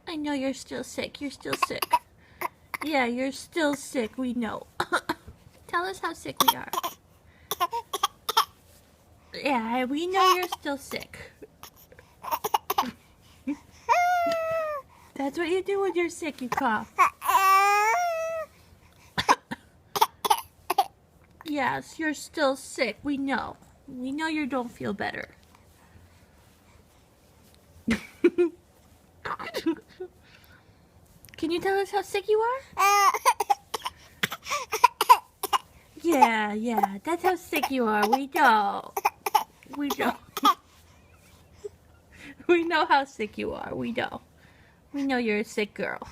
I know you're still sick. You're still sick. Yeah, you're still sick. We know. Tell us how sick we are. Yeah, we know you're still sick. That's what you do when you're sick. You cough. Yes, you're still sick. We know. We know you don't feel better. Can you tell us how sick you are? Yeah, that's how sick you are. We know. We know. We know how sick you are. We know. We know you're a sick girl.